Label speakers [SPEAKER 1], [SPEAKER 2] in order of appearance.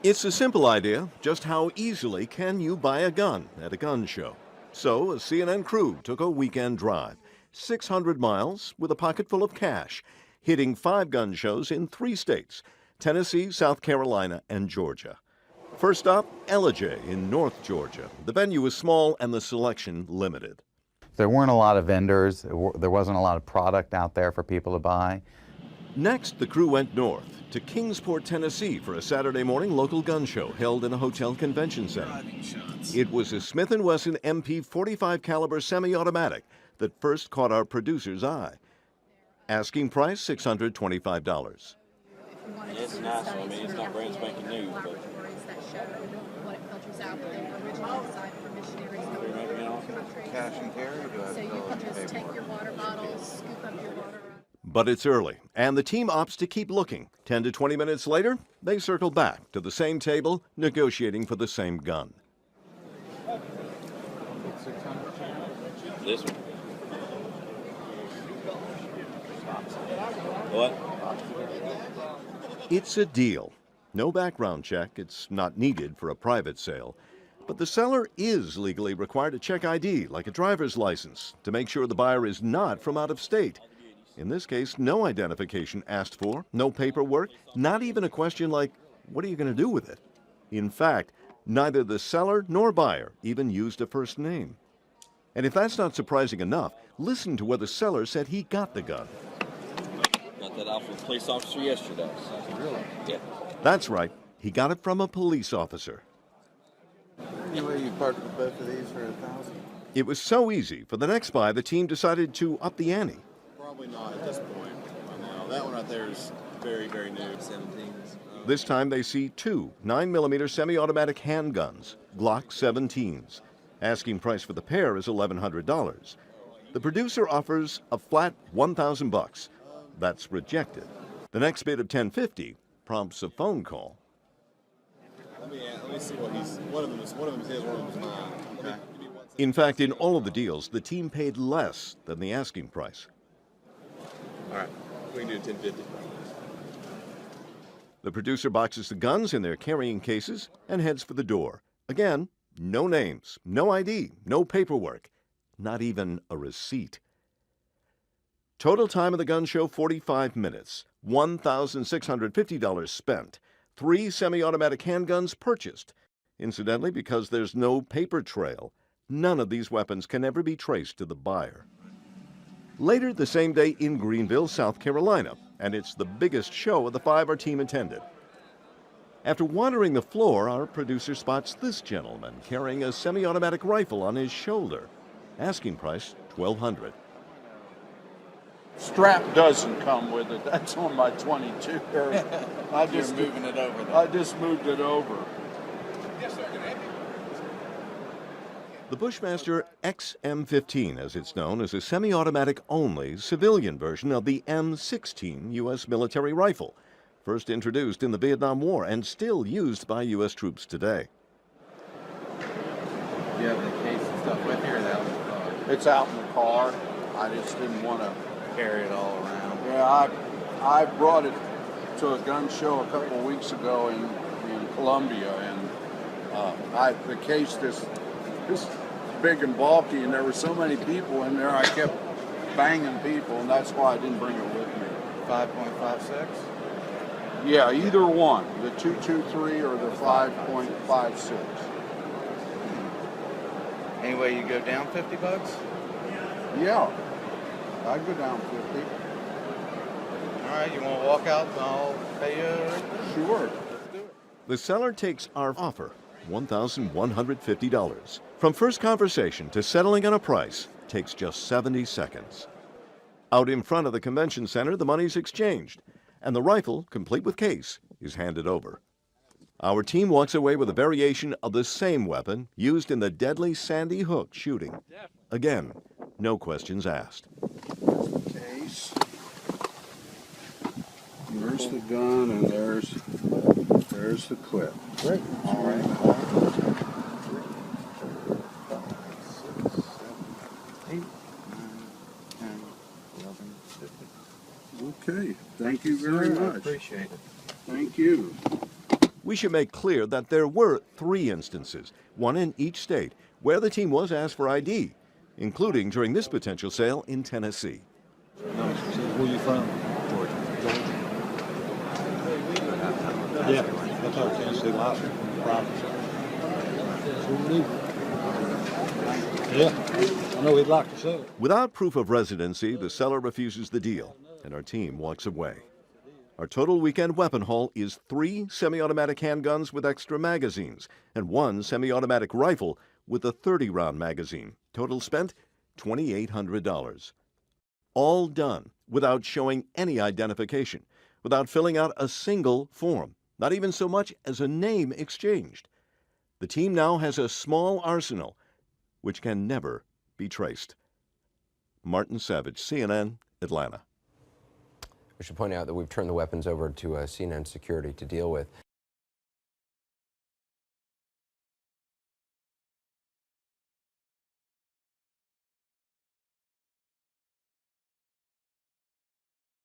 [SPEAKER 1] It's a simple idea. Just how easily can you buy a gun at a gun show? So, a CNN crew took a weekend drive, 600 miles with a pocket full of cash, hitting 5 gun shows in 3 states: Tennessee, South Carolina, and Georgia. First stop, Ellijay in North Georgia. The venue was small and the selection limited.
[SPEAKER 2] There weren't a lot of vendors. There wasn't a lot of product out there for people to buy.
[SPEAKER 1] Next, the crew went north to Kingsport, Tennessee for a Saturday morning local gun show held in a hotel convention center. It was a Smith & Wesson MP 45 caliber semi-automatic that first caught our producer's eye. Asking price $625.
[SPEAKER 3] It's nice. I mean, it's not brand spanking new, but
[SPEAKER 4] cash and carry.
[SPEAKER 5] So you can just take your water bottles, scoop up your water.
[SPEAKER 1] But it's early, and the team opts to keep looking. 10 to 20 minutes later, they circle back to the same table, negotiating for the same gun.
[SPEAKER 3] this one. What?
[SPEAKER 1] It's a deal. No background check. It's not needed for a private sale. But the seller is legally required to check ID, like a driver's license, to make sure the buyer is not from out of state. In this case, no identification asked for, no paperwork, not even a question like, what are you going to do with it? In fact, neither the seller nor buyer even used a first name. And if that's not surprising enough, listen to where the seller said he got the gun.
[SPEAKER 3] Got that out from a police officer yesterday.
[SPEAKER 4] Really?
[SPEAKER 3] Yeah.
[SPEAKER 1] That's right, he got it from a police officer.
[SPEAKER 4] Anyway, you parked both of these for $1,000?
[SPEAKER 1] It was so easy, for the next buy, the team decided to up the ante.
[SPEAKER 6] Probably not at this point. No, that one right there is very, very new. 17s.
[SPEAKER 1] This time they see 2 9mm semi-automatic handguns, Glock 17s. Asking price for the pair is $1,100. The producer offers a flat $1,000. That's rejected. The next bid of $1,050 prompts a phone call.
[SPEAKER 6] Let me see what he's. One of them is his, one of them is mine. Okay.
[SPEAKER 1] In fact, in all of the deals, the team paid less than the asking price.
[SPEAKER 6] All right. We can do $1,050.
[SPEAKER 1] The producer boxes the guns in their carrying cases and heads for the door. Again, no names, no ID, no paperwork, not even a receipt. Total time of the gun show, 45 minutes, $1,650 spent, 3 semi-automatic handguns purchased. Incidentally, because there's no paper trail, none of these weapons can ever be traced to the buyer. Later the same day in Greenville, South Carolina, and it's the biggest show of the 5 our team attended. After wandering the floor, our producer spots this gentleman carrying a semi-automatic rifle on his shoulder. Asking price, $1,200.
[SPEAKER 7] Strap doesn't come with it. That's on my 22. I just
[SPEAKER 6] moving it over there.
[SPEAKER 7] I just moved it over.
[SPEAKER 1] The Bushmaster XM15, as it's known, is a semi-automatic only civilian version of the M16 U.S. military rifle, first introduced in the Vietnam War and still used by U.S. troops today.
[SPEAKER 4] You have the case and stuff with you, or that was the car?
[SPEAKER 7] It's out in the car. I just didn't want to
[SPEAKER 4] Carry it all around.
[SPEAKER 7] Yeah, I brought it to a gun show a couple of weeks ago in Columbia, and the case this big and bulky, and there were so many people in there, I kept banging people, and that's why I didn't bring it with me.
[SPEAKER 4] 5.56?
[SPEAKER 7] Yeah, either one, the 223 or the 5.56.
[SPEAKER 4] Anyway, you go down $50?
[SPEAKER 7] Yeah, I'd go down 50.
[SPEAKER 4] All right, you want to walk out and I'll pay you?
[SPEAKER 7] Sure.
[SPEAKER 1] The seller takes our offer, $1,150. From first conversation to settling on a price takes just 70 seconds. Out in front of the convention center, the money's exchanged, and the rifle, complete with case, is handed over. Our team walks away with a variation of the same weapon used in the deadly Sandy Hook shooting. Again, no questions asked.
[SPEAKER 7] Case. There's the gun, and there's the clip.
[SPEAKER 4] Great. All right. 8, 9, 10, 11, 50.
[SPEAKER 7] Okay. Thank you very much.
[SPEAKER 4] I appreciate it.
[SPEAKER 7] Thank you.
[SPEAKER 1] We should make clear that there were 3 instances, one in each state, where the team was asked for ID, including during this potential sale in Tennessee.
[SPEAKER 6] Nice. So where you from? Georgia. Yeah, that's our Tennessee license. Promise. So we need. Yeah, I know he'd like to sell it.
[SPEAKER 1] Without proof of residency, the seller refuses the deal, and our team walks away. Our total weekend weapon haul is 3 semi-automatic handguns with extra magazines and 1 semi-automatic rifle with a 30-round magazine. Total spent $2,800. All done without showing any identification, without filling out a single form, not even so much as a name exchanged. The team now has a small arsenal which can never be traced. Martin Savage, CNN, Atlanta.
[SPEAKER 8] We should point out that we've turned the weapons over to CNN Security to deal with.